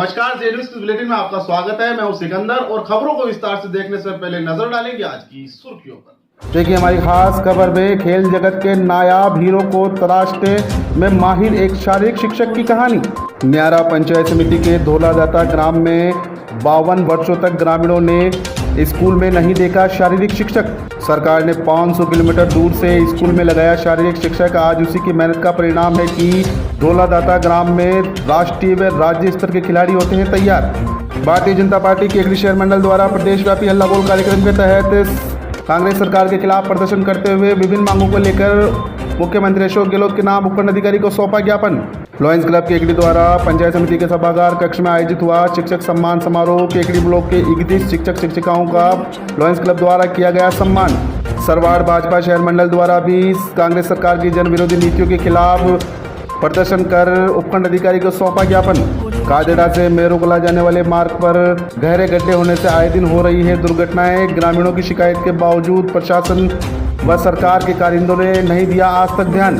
नमस्कार, जे news bulletin में आपका स्वागत है। मैं हूं सिकंदर और खबरों को विस्तार से देखने से पहले नजर डालेंगे आज की सुर्खियों पर। देखिए हमारी खास खबर में खेल जगत के नायाब हीरो को तराशने में माहिर एक शारीरिक शिक्षक की कहानी। न्यारा पंचायत समिति के धोलादाता ग्राम में 52 वर्षों तक ग्रामीणों ने स्कूल में नहीं देखा शारीरिक शिक्षक। सरकार ने 500 किलोमीटर दूर से स्कूल में लगाया शारीरिक शिक्षक। आज उसी की मेहनत का परिणाम है कि धोलादाता ग्राम में राष्ट्रीय व राज्य स्तर के खिलाड़ी होते हैं तैयार। भारतीय जनता पार्टी के एकली शहर मंडल द्वारा प्रदेशव्यापी हल्ला बोल कार्यक्रम के तहत कांग्रेस सरकार के खिलाफ प्रदर्शन करते हुए विभिन्न मांगों को लेकर मुख्यमंत्री अशोक गहलोत के नाम उपखंड अधिकारी को सौंपा ज्ञापन। लॉयंस क्लब के एकड़ी द्वारा पंचायत समिति के सभागार कक्ष में आयोजित हुआ शिक्षक सम्मान समारोह। केकड़ी ब्लॉक के 31 शिक्षक शिक्षिकाओं का लॉयंस क्लब द्वारा किया गया सम्मान। सरवाड़ भाजपा शहर मंडल द्वारा भी कांग्रेस सरकार की जन विरोधी नीतियों के खिलाफ प्रदर्शन कर उपखंड अधिकारी को सौंपा ज्ञापन। कादेड़ा से मेरुकला जाने वाले मार्ग पर गहरे गड्ढे होने से आए दिन हो रही है दुर्घटनाएं। ग्रामीणों की शिकायत के बावजूद प्रशासन व सरकार के कारिंदों ने नहीं दिया आज तक ध्यान।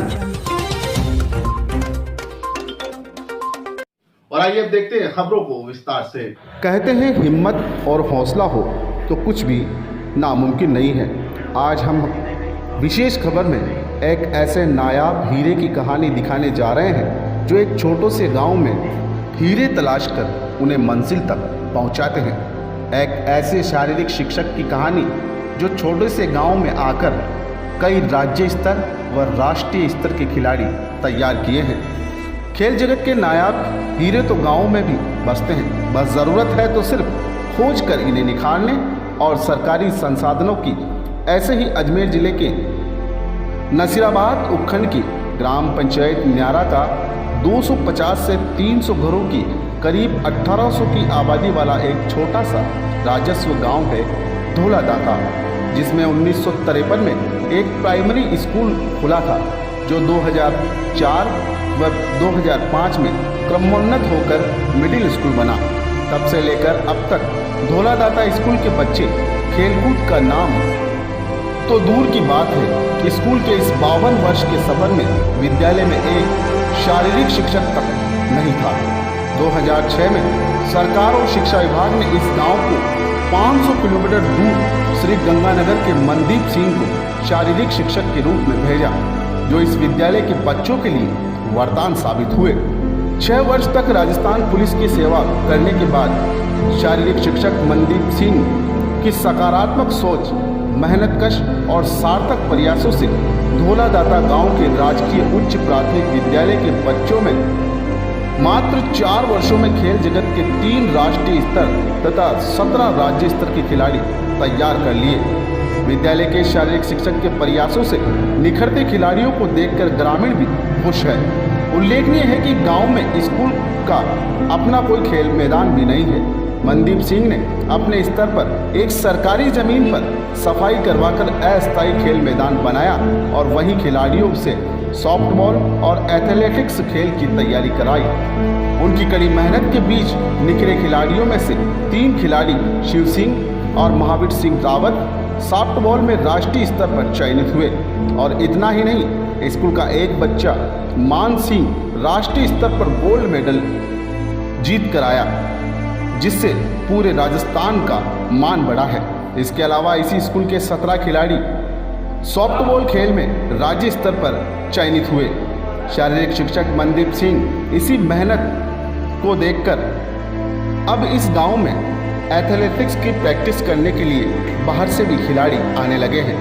और आइए अब देखते हैं खबरों को विस्तार से। कहते हैं हिम्मत और हौसला हो तो कुछ भी नामुमकिन नहीं है। आज हम विशेष खबर में एक ऐसे नायाब हीरे की कहानी दिखाने जा रहे हैं जो एक छोटे से गांव में हीरे तलाश कर उन्हें मंजिल तक पहुंचाते हैं। एक ऐसे शारीरिक शिक्षक की कहानी जो छोटे से गांव में आकर कई राज्य स्तर व राष्ट्रीय स्तर के खिलाड़ी तैयार किए हैं। खेल जगत के नायाब हीरे तो गाँव में भी बसते हैं, बस ज़रूरत है तो सिर्फ खोज कर इन्हें निखारने और सरकारी संसाधनों की। ऐसे ही अजमेर जिले के नसीराबाद उपखंड की ग्राम पंचायत न्यारा का 250 से 300 घरों की करीब 1800 की आबादी वाला एक छोटा सा राजस्व गांव है धोलादाता, जिसमें 1953 में एक प्राइमरी स्कूल खुला था जो 2004 व 2005 में क्रमोन्नत होकर मिडिल स्कूल बना। तब से लेकर अब तक धोलादाता स्कूल के बच्चे खेलकूद का नाम तो दूर की बात है कि स्कूल के इस 52 वर्ष के सफर में विद्यालय में एक शारीरिक शिक्षक तक नहीं था। 2006 में सरकार और शिक्षा विभाग ने इस गांव को 500 किलोमीटर दूर श्री गंगानगर के मनदीप सिंह को शारीरिक शिक्षक के रूप में भेजा, जो इस विद्यालय के बच्चों के लिए वरदान साबित हुए। 6 वर्ष तक राजस्थान पुलिस की सेवा करने के बाद शारीरिक शिक्षक मनदीप सिंह की सकारात्मक सोच, मेहनतकश और सार्थक प्रयासों से धोलादाता गांव के राजकीय उच्च प्राथमिक विद्यालय के बच्चों में मात्र 4 वर्षों में खेल जगत के 3 राष्ट्रीय स्तर तथा 17 राज्य स्तर के खिलाड़ी तैयार कर लिए। विद्यालय के शारीरिक शिक्षक के प्रयासों से निखरते खिलाड़ियों को देखकर ग्रामीण भी खुश है। उल्लेखनीय है कि गांव में स्कूल का अपना कोई खेल मैदान भी नहीं है। मनदीप सिंह ने अपने स्तर पर एक सरकारी जमीन पर सफाई करवाकर अस्थायी खेल मैदान बनाया और वहीं खिलाड़ियों से सॉफ्टबॉल और एथलेटिक्स खेल की तैयारी कराई। उनकी कड़ी मेहनत के बीच निखरे खिलाड़ियों में से 3 खिलाड़ी शिव सिंह और महावीर सिंह रावत सॉफ्टबॉल में राष्ट्रीय स्तर पर चयनित हुए। और इतना ही नहीं, स्कूल का एक बच्चा मान सिंह राष्ट्रीय स्तर पर गोल्ड मेडल जीत कर आया, जिससे पूरे राजस्थान का मान बढ़ा है। इसके अलावा इसी स्कूल के 17 खिलाड़ी सॉफ्टबॉल खेल में राज्य स्तर पर चयनित हुए। शारीरिक शिक्षक मनदीप सिंह इसी मेहनत को देखकर अब इस गांव में एथलेटिक्स की प्रैक्टिस करने के लिए बाहर से भी खिलाड़ी आने लगे हैं।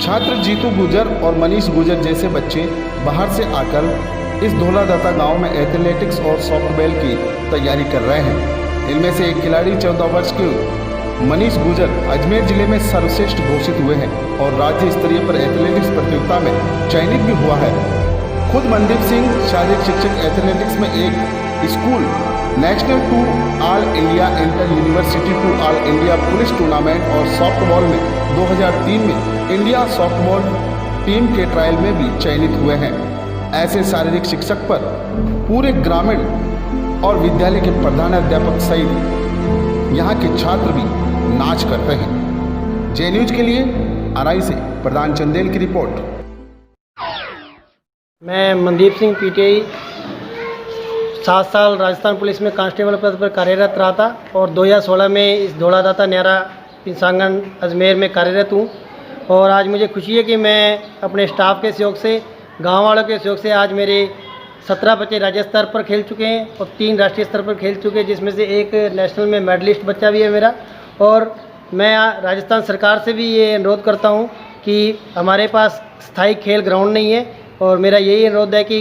छात्र जीतू गुजर और मनीष गुजर जैसे बच्चे बाहर से आकर इस धोलादाता गांव में एथलेटिक्स और सॉफ्टबॉल की तैयारी कर रहे हैं। इनमें से एक खिलाड़ी 14 वर्ष के मनीष गुजर अजमेर जिले में सर्वश्रेष्ठ घोषित हुए हैं और राज्य स्तरीय पर एथलेटिक्स प्रतियोगिता में चयनित भी हुआ है। खुद मनदीप सिंह शारीरिक शिक्षक एथलेटिक्स में एक school national to all India inter university to all India police tournament और सॉफ्टबॉल में 2003 में इंडिया सॉफ्टबॉल टीम के ट्रायल में भी चयनित हुए हैं। ऐसे शारीरिक शिक्षक पर पूरे ग्रामीण और विद्यालय के प्रधानाध्यापक सहित यहाँ के छात्र भी नाच करते हैं। जे न्यूज के लिए आरआई से प्रधान चंदेल की रिपोर्ट। मैं मनदीप सिंह पीटीआई 7 साल राजस्थान पुलिस में कांस्टेबल पद पर कार्यरत रहा था और 2016 में इस धौलादाता न्यारा इंसांगन अजमेर में कार्यरत हूँ। और आज मुझे खुशी है कि मैं अपने स्टाफ के सहयोग से, गांव वालों के सहयोग से आज मेरे 17 बच्चे राज्य स्तर पर खेल चुके हैं और 3 राष्ट्रीय स्तर पर खेल चुके हैं, जिसमें से एक नेशनल में मेडलिस्ट बच्चा भी है मेरा। और मैं राजस्थान सरकार से भी ये अनुरोध करता हूँ कि हमारे पास स्थायी खेल ग्राउंड नहीं है और मेरा यही अनुरोध है कि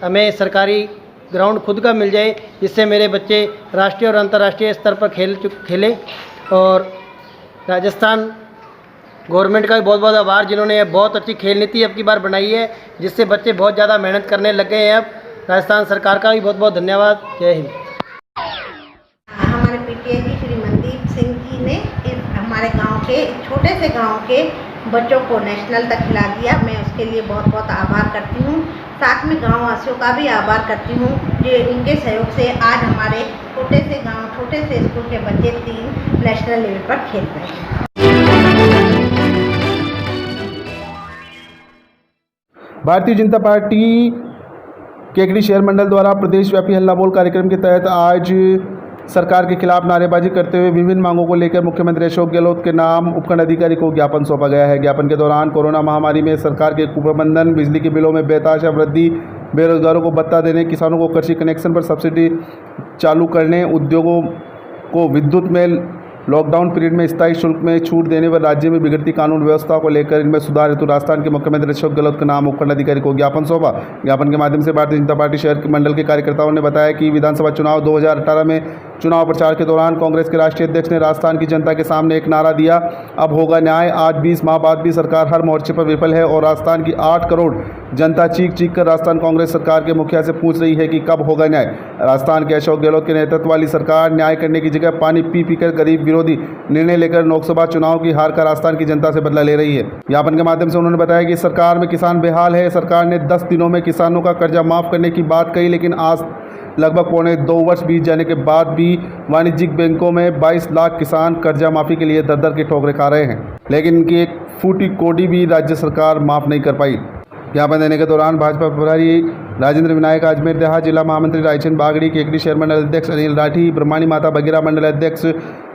हमें सरकारी ग्राउंड खुद का मिल जाए, जिससे मेरे बच्चे राष्ट्रीय और अंतर्राष्ट्रीय स्तर पर खेलें। और राजस्थान गवर्नमेंट का भी बहुत बहुत आभार, जिन्होंने बहुत अच्छी खेल नीति अब की बार बनाई है, जिससे बच्चे बहुत ज़्यादा मेहनत करने लग गए हैं। अब राजस्थान सरकार का भी बहुत बहुत धन्यवाद। जय हिंद। हमारे पीटीआई जी श्री मनदीप सिंह जी ने हमारे गांव के, छोटे से गांव के बच्चों को नेशनल तक खिला दिया। मैं उसके लिए बहुत बहुत आभार करती हूं। साथ में गाँव वासियों का भी आभार करती हूं, जो इनके सहयोग से आज हमारे छोटे से गाँव, छोटे से स्कूल के बच्चे 3 नेशनल लेवल पर खेल रहे हैं। भारतीय जनता पार्टी केकड़ी शहर मंडल द्वारा प्रदेशव्यापी हल्ला बोल कार्यक्रम के तहत आज सरकार के खिलाफ नारेबाजी करते हुए विभिन्न मांगों को लेकर मुख्यमंत्री अशोक गहलोत के नाम उपखंड अधिकारी को ज्ञापन सौंपा गया है। ज्ञापन के दौरान कोरोना महामारी में सरकार के कुप्रबंधन, बिजली के बिलों में बेतहाशा वृद्धि, बेरोजगारों को भत्ता देने, किसानों को कृषि कनेक्शन पर सब्सिडी चालू करने, उद्योगों को विद्युत में लॉकडाउन पीरियड में स्थायी शुल्क में छूट देने व राज्य में बिगड़ती कानून व्यवस्था को लेकर इनमें सुधार हेतु राजस्थान के मुख्यमंत्री अशोक गहलोत के नाम उपखंड अधिकारी को ज्ञापन सौंपा। ज्ञापन के माध्यम से भारतीय जनता पार्टी शहर मंडल के कार्यकर्ताओं ने बताया कि विधानसभा चुनाव 2018 में चुनाव प्रचार के दौरान कांग्रेस के राष्ट्रीय अध्यक्ष ने राजस्थान की जनता के सामने एक नारा दिया, अब होगा न्याय। आज 20 माह बाद भी सरकार हर मोर्चे पर विफल है और राजस्थान की 8 करोड़ जनता चीख चीख कर राजस्थान कांग्रेस सरकार के मुखिया से पूछ रही है कि कब होगा न्याय। राजस्थान के अशोक गहलोत के नेतृत्व वाली सरकार न्याय करने की जगह पानी पी पी कर गरीब विरोधी निर्णय लेकर लोकसभा चुनाव की हार का राजस्थान की जनता से बदला ले रही है। ज्ञापन के माध्यम से उन्होंने बताया कि सरकार में किसान बेहाल है। सरकार ने 10 दिनों में किसानों का कर्जा माफ करने की बात कही, लेकिन आज लगभग पौने 2 वर्ष बीत जाने के बाद भी वाणिज्यिक बैंकों में 22 लाख किसान कर्जा माफी के लिए दर-दर की ठोकरें खा रहे हैं, लेकिन इनकी एक फूटी कोडी भी राज्य सरकार माफ नहीं कर पाई। ज्ञापन देने के दौरान भाजपा प्रभारी राजेंद्र विनायक, अजमेर देहात जिला महामंत्री रायचंद बागड़ी, केकड़ी शहर मंडल अध्यक्ष अनिल राठी, ब्रह्माणी माता बगीरा मंडल अध्यक्ष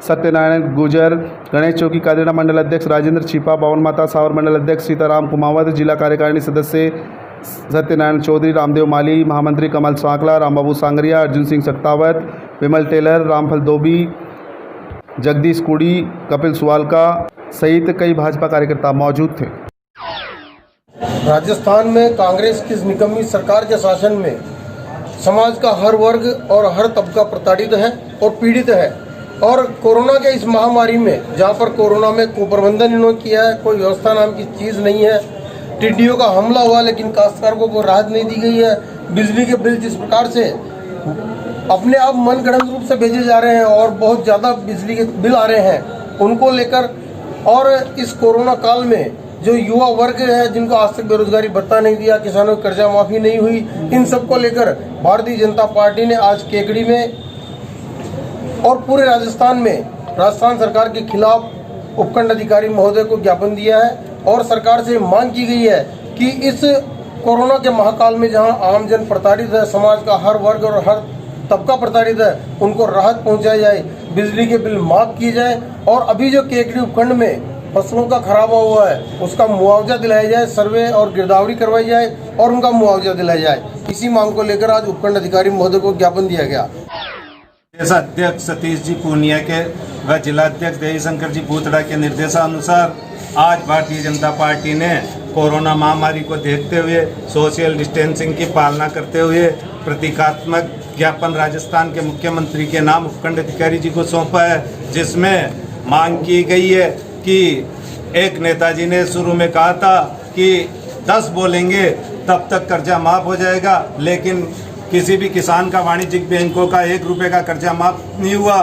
सत्यनारायण गुजर, गणेश चौकी कादिरा मंडल अध्यक्ष राजेंद्र छिपा, बावन माता सावर मंडल अध्यक्ष सीताराम कुमावत, जिला कार्यकारिणी सदस्य सत्यनारायण चौधरी, रामदेव माली, महामंत्री कमल सांकला, रामबाबू सांगरिया, अर्जुन सिंह सख्तावत, विमल टेलर, रामफल दोबी, जगदीश कुड़ी, कपिल सुवालका सहित कई भाजपा कार्यकर्ता मौजूद थे। राजस्थान में कांग्रेस की निकम्मी सरकार के शासन में समाज का हर वर्ग और हर तबका प्रताड़ित है और पीड़ित है। और कोरोना के इस महामारी में, जहां पर कोरोना में कुप्रबंधन इन्होंने किया है, कोई व्यवस्था नाम की चीज़ नहीं है, टिड्डियों का हमला हुआ लेकिन काश्तकारों को राहत नहीं दी गई है, बिजली के बिल जिस प्रकार से अपने आप मनगढ़ंत रूप से भेजे जा रहे हैं और बहुत ज़्यादा बिजली के बिल आ रहे हैं, उनको लेकर, और इस कोरोना काल में जो युवा वर्ग है जिनको आज तक बेरोजगारी भत्ता नहीं दिया, किसानों की कर्जा माफी नहीं हुई, इन सब को लेकर भारतीय जनता पार्टी ने आज केकड़ी में और पूरे राजस्थान में राजस्थान सरकार के खिलाफ उपखंड अधिकारी महोदय को ज्ञापन दिया है और सरकार से मांग की गई है कि इस कोरोना के महाकाल में जहां आम जन प्रताड़ित है, समाज का हर वर्ग और हर तबका प्रताड़ित है, उनको राहत पहुंचाई जाए, बिजली के बिल माफ किए जाए और अभी जो केकड़ी उपखंड में फसलों का खराबा हुआ है उसका मुआवजा दिलाया जाए, सर्वे और गिरदावरी करवाई जाए और उनका मुआवजा दिलाया जाए। इसी मांग को लेकर आज उपखंड अधिकारी महोदय को ज्ञापन दिया गया। अध्यक्ष सतीश जी पूनिया के व जिलाध्यक्ष देवीशंकर जी भूतड़ा के निर्देशानुसार आज भारतीय जनता पार्टी ने कोरोना महामारी को देखते हुए सोशल डिस्टेंसिंग की पालना करते हुए प्रतीकात्मक ज्ञापन राजस्थान के मुख्यमंत्री के नाम उपखंड अधिकारी जी को सौंपा है, जिसमें मांग की गई है कि एक नेताजी ने शुरू में कहा था कि 10 बोलेंगे तब तक कर्जा माफ हो जाएगा, लेकिन किसी भी किसान का वाणिज्यिक बैंकों का 1 रुपये का कर्जा माफ नहीं हुआ।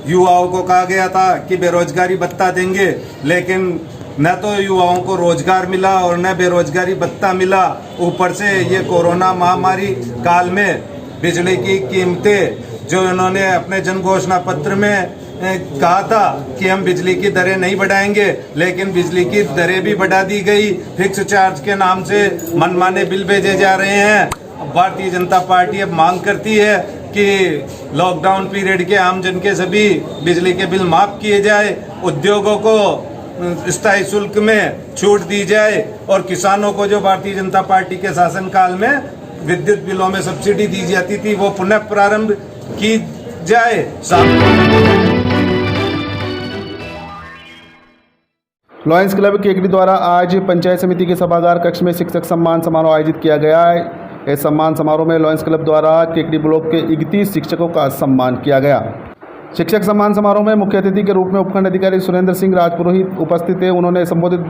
युवाओं को कहा गया था कि बेरोजगारी भत्ता देंगे, लेकिन न तो युवाओं को रोजगार मिला और न बेरोजगारी भत्ता मिला। ऊपर से ये कोरोना महामारी काल में बिजली की कीमतें जो इन्होंने अपने जन घोषणा पत्र में कहा था कि हम बिजली की दरें नहीं बढ़ाएंगे, लेकिन बिजली की दरें भी बढ़ा दी गई। फिक्स चार्ज के नाम से मनमाने बिल भेजे जा रहे हैं। भारतीय जनता पार्टी अब मांग करती है कि लॉकडाउन पीरियड के आम जन के सभी बिजली के बिल माफ़ किए जाए, उद्योगों को स्थायी शुल्क में छूट दी जाए और किसानों को जो भारतीय जनता पार्टी के शासनकाल में विद्युत बिलों में सब्सिडी दी जाती थी वो पुनः प्रारंभ की जाए। लॉयंस क्लब केकड़ी द्वारा आज पंचायत समिति के सभागार कक्ष में शिक्षक सम्मान समारोह आयोजित किया गया है। इस सम्मान समारोह में लॉयंस क्लब द्वारा केकड़ी ब्लॉक के 31 शिक्षकों का सम्मान किया गया। शिक्षक सम्मान समारोह में मुख्य अतिथि के रूप में उपखंड अधिकारी सुरेंद्र सिंह राजपुरोहित उपस्थित थे। उन्होंने संबोधित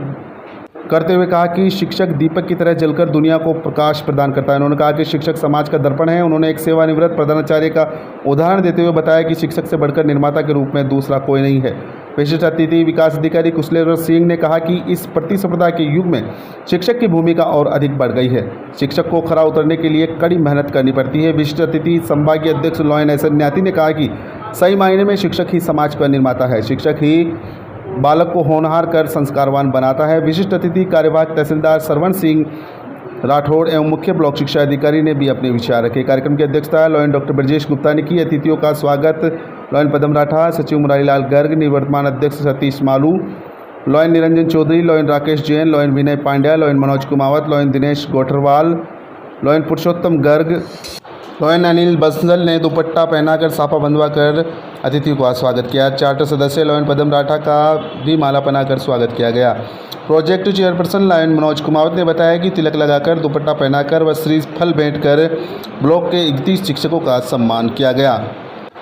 करते हुए कहा कि शिक्षक दीपक की तरह जलकर दुनिया को प्रकाश प्रदान करता है। उन्होंने कहा कि शिक्षक समाज का दर्पण है। उन्होंने एक सेवानिवृत्त प्रधानाचार्य का उदाहरण देते हुए बताया कि शिक्षक से बढ़कर निर्माता के रूप में दूसरा कोई नहीं है। विशिष्ट अतिथि विकास अधिकारी कुशलेश्वर सिंह ने कहा कि इस प्रतिस्पर्धा के युग में शिक्षक की भूमिका और अधिक बढ़ गई है। शिक्षक को खरा उतरने के लिए कड़ी मेहनत करनी पड़ती है। विशिष्ट अतिथि संभागीय अध्यक्ष लॉयन एसएन न्याती ने कहा कि सही मायने में शिक्षक ही समाज का निर्माता है। शिक्षक ही बालक को होनहार कर संस्कारवान बनाता है। विशिष्ट अतिथि कार्यवाहक तहसीलदार सरवण सिंह राठौड़ एवं मुख्य ब्लॉक शिक्षा अधिकारी ने भी अपने विचार रखे। कार्यक्रम की अध्यक्षता लॉयन डॉक्टर ब्रजेश गुप्ता ने की। अतिथियों का स्वागत लॉयन पदम राठा, सचिव मुरारीलाल गर्ग, निवर्तमान अध्यक्ष Satish Malu, lion Niranjan Chaudhary, lion Rakesh Jain, lion Vinay Pandya, lion Manoj Kumawat, lion Dinesh Gotharwal, lion Purushottam Garg, lion Anil Bansal ने दुपट्टा पहनाकर साफा बंधवा कर अतिथियों का स्वागत किया। चार्टर सदस्य लॉयन पदम राठा का भी माला पहनाकर स्वागत किया गया। Project chairperson lion Manoj Kumawat ने बताया कि तिलक लगाकर, दुपट्टा पहनाकर व श्रीफल भेंट कर ब्लॉक के 31 शिक्षकों का सम्मान किया गया।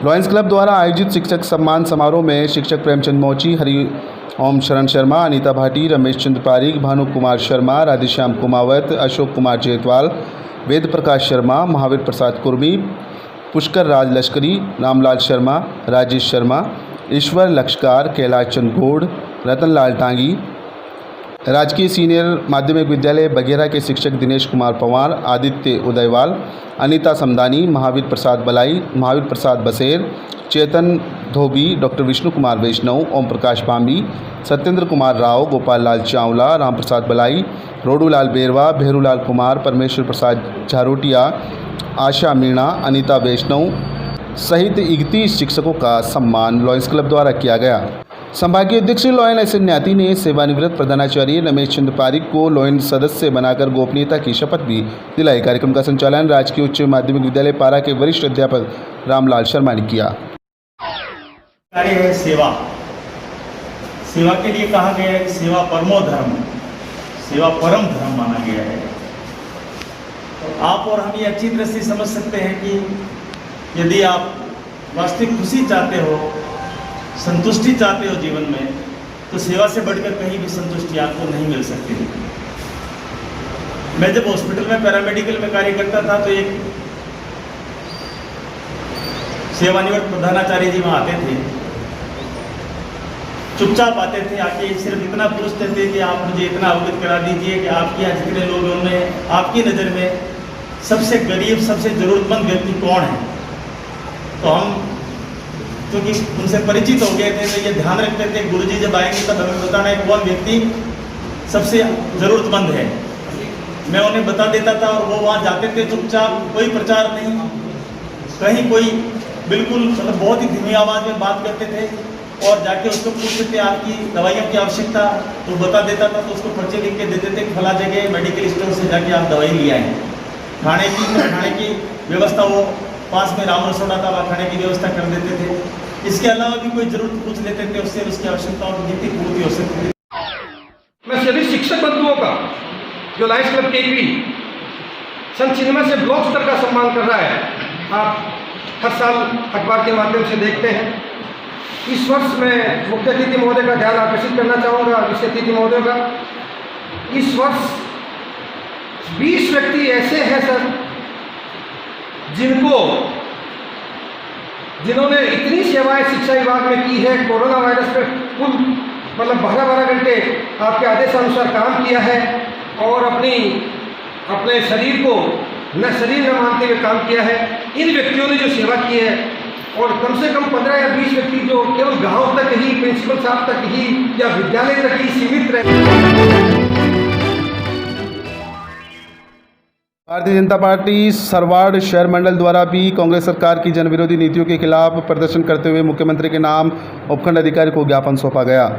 लॉयंस क्लब द्वारा आयोजित शिक्षक सम्मान समारोह में शिक्षक प्रेमचंद मोची, हरि ओम शरण शर्मा, अनीता भाटी, रमेश चंद्र पारीक, भानु कुमार शर्मा, राधेश्याम कुमावत, अशोक कुमार जेतवाल, वेद प्रकाश शर्मा, महावीर प्रसाद कुर्मी, पुष्कर राज लश्करी, रामलाल शर्मा, राजेश शर्मा, ईश्वर लक्षकार, कैलाश चंद गौड़, रतनलाल टांगी, राजकीय सीनियर माध्यमिक विद्यालय बघेरा के शिक्षक दिनेश कुमार पवार, आदित्य उदयवाल, अनीता समदानी, महावीर प्रसाद बलाई, महावीर प्रसाद बसेर, चेतन धोबी, डॉक्टर विष्णु कुमार वैष्णव, ओम प्रकाश पांबी, सत्येंद्र कुमार राव, गोपाल लाल चावला, राम प्रसाद बलाई, रोडूलाल बेरवा, भेरूलाल कुमार, परमेश्वर प्रसाद झारोटिया, आशा मीणा, अनीता वैष्णव सहित 31 शिक्षकों का सम्मान लॉयंस क्लब द्वारा किया गया। संभागीय अध्यक्ष लॉयन एसएन न्याती ने सेवानिवृत्त प्रधानाचार्य रमेश चंद्र पारीक को लॉयन सदस्य बनाकर गोपनीयता की शपथ भी दिलाई। कार्यक्रम का संचालन राजकीय उच्च माध्यमिक विद्यालय पारा के वरिष्ठ अध्यापक रामलाल शर्मा ने किया। कार्य है सेवा। सेवा के लिए कहा गया है कि सेवा परमो धर्म, सेवा परम धर्म माना गया है। तो आप और हम ये अच्छी तरह से समझ सकते हैं कि यदि आप वास्तविक खुशी चाहते हो, संतुष्टि चाहते हो जीवन में, तो सेवा से बढ़कर कहीं भी संतुष्टि आपको नहीं मिल सकती। मैं जब हॉस्पिटल में पैरामेडिकल में कार्य करता था तो एक सेवानिवृत्त प्रधानाचार्य जी वहाँ आते थे, चुपचाप आते थे, आके सिर्फ इतना पूछते थे कि आप मुझे इतना अवगत करा दीजिए कि आपके यहाँ जितने लोग हैं उनमें आपकी नज़र में सबसे गरीब, सबसे ज़रूरतमंद व्यक्ति कौन है। तो हम क्योंकि उनसे परिचित हो गए थे तो ये ध्यान रखते थे गुरुजी जब आएंगे तब हमें बताना है कौन व्यक्ति सबसे ज़रूरतमंद है। मैं उन्हें बता देता था और वो वहाँ जाते थे चुपचाप, कोई प्रचार नहीं, कहीं कोई बिल्कुल मतलब बहुत ही धीमी आवाज़ में बात करते थे और जाके उसको पूछते थे आपकी दवाइयों की आवश्यकता, तो बता देता था तो उसको पर्चे लिख के देते थे फला जगह मेडिकल स्टोर से जाके आप दवाई ले आएँ। खाने की व्यवस्था वो पास में राम रसोड़ा था, वहाँ खाने की व्यवस्था कर देते थे। इसके अलावा भी कोई जरूरत पूछ लेते थे, उससे उसकी आवश्यकताओं की जितनी पूर्ति हो सकती थी। मैं सभी शिक्षक बंधुओं का जो लायंस क्लब केकड़ी सन चिन्मय से ब्लॉक स्तर का सम्मान कर रहा है, आप हर साल अखबार के माध्यम से देखते हैं। इस वर्ष मैं मुख्य अतिथि महोदय का ध्यान आकर्षित करना चाहूँगा, विशेष अतिथि महोदय का। इस वर्ष 20 व्यक्ति ऐसे हैं सर जिन्होंने इतनी सेवाएं शिक्षा विभाग में की है, कोरोना वायरस पे कुल मतलब 12-12 घंटे आपके आदेशानुसार काम किया है और अपने शरीर को न मानते हुए काम किया है। इन व्यक्तियों ने जो सेवा की है और कम से कम 15 या 20 व्यक्ति जो केवल गांव तक ही, प्रिंसिपल साहब तक ही या विद्यालय तक ही सीमित रहे। भारतीय जनता पार्टी सरवाड़ शहर मंडल द्वारा भी कांग्रेस सरकार की जनविरोधी नीतियों के खिलाफ प्रदर्शन करते हुए मुख्यमंत्री के नाम उपखंड अधिकारी को ज्ञापन सौंपा गया।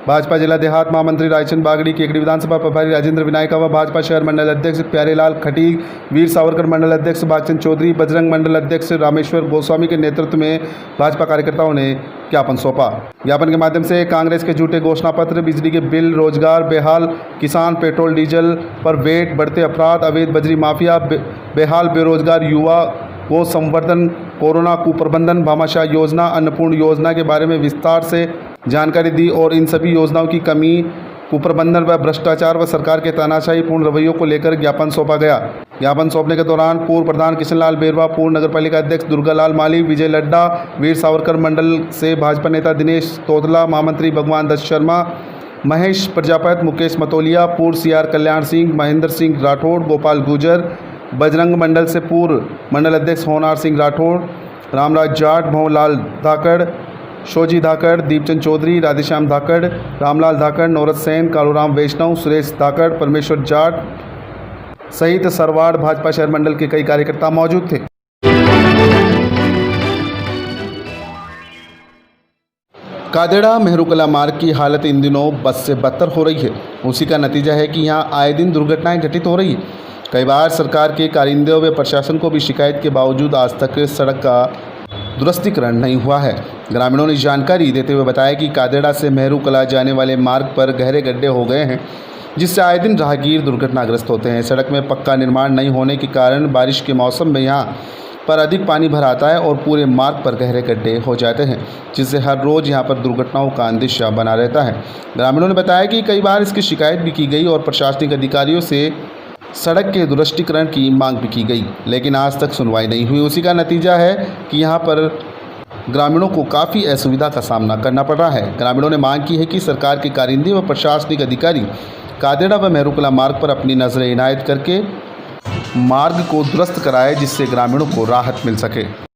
भाजपा जिला देहात महामंत्री रायचंद बागड़ी, केकड़ी विधानसभा प्रभारी राजेंद्र विनायका व भाजपा शहर मंडल अध्यक्ष प्यारेलाल खटीक, वीर सावरकर मंडल अध्यक्ष भागचंद चौधरी, बजरंग मंडल अध्यक्ष रामेश्वर गोस्वामी के नेतृत्व में भाजपा कार्यकर्ताओं ने ज्ञापन सौंपा। ज्ञापन के माध्यम से कांग्रेस के झूठे घोषणा पत्र, बिजली के बिल, रोजगार बेहाल किसान, पेट्रोल डीजल पर वेट, बढ़ते अपराध, अवैध बजरी माफिया, बेहाल बेरोजगार युवा, गो संवर्धन, कोरोना कुप्रबंधन, भामाशाह योजना, अन्नपूर्ण योजना के बारे में विस्तार से जानकारी दी और इन सभी योजनाओं की कमी, कुप्रबंधन व भ्रष्टाचार व सरकार के तानाशाही पूर्ण रवैयों को लेकर ज्ञापन सौंपा गया। ज्ञापन सौंपने के दौरान पूर्व प्रधान किशनलाल बेरवा, पूर्व नगरपालिका अध्यक्ष दुर्गालाल माली, विजय लड्डा, वीर सावरकर मंडल से भाजपा नेता दिनेश तोतला, महामंत्री भगवान दत्त शर्मा, महेश प्रजापत, मुकेश मतोलिया, पूर्व CR कल्याण सिंह, महेंद्र सिंह राठौड़, गोपाल गुर्जर, बजरंग मंडल से पूर्व मंडल अध्यक्ष होनार सिंह राठौड़, रामराज जाट, भंवरलाल धाकड़, शोजी धाकड़, दीपचंद चौधरी, राधेश्याम धाकड़, रामलाल धाकड़, नौरत सेन, कालूराम वैष्णव, सुरेश धाकड़, परमेश्वर जाट सहित सरवाड़ भाजपा शहर मंडल के कई कार्यकर्ता मौजूद थे। कादेड़ा मेहरूकला मार्ग की हालत इन दिनों बद से बदतर हो रही है। उसी का नतीजा है कि यहाँ आए दिन दुर्घटनाएं घटित हो रही है। कई बार सरकार के कारिंदों व प्रशासन को भी शिकायत के बावजूद आज तक सड़क का दुरुस्तीकरण नहीं हुआ है। ग्रामीणों ने जानकारी देते हुए बताया कि कादेड़ा से मेहरूकला जाने वाले मार्ग पर गहरे गड्ढे हो गए हैं, जिससे आए दिन राहगीर दुर्घटनाग्रस्त होते हैं। सड़क में पक्का निर्माण नहीं होने के कारण बारिश के मौसम में यहाँ पर अधिक पानी भर आता है और पूरे मार्ग पर गहरे गड्ढे हो जाते हैं, जिससे हर रोज़ यहाँ पर दुर्घटनाओं का अंदेशा बना रहता है। ग्रामीणों ने बताया कि कई बार इसकी शिकायत भी की गई और प्रशासनिक अधिकारियों से सड़क के दुरुस्तीकरण की मांग भी की गई, लेकिन आज तक सुनवाई नहीं हुई। उसी का नतीजा है कि यहाँ पर ग्रामीणों को काफ़ी असुविधा का सामना करना पड़ रहा है। ग्रामीणों ने मांग की है कि सरकार के कारिंदे व प्रशासनिक अधिकारी कादेड़ा व मेहरूकला मार्ग पर अपनी नज़रें इनायत करके मार्ग को दुरुस्त कराए, जिससे ग्रामीणों को राहत मिल सके।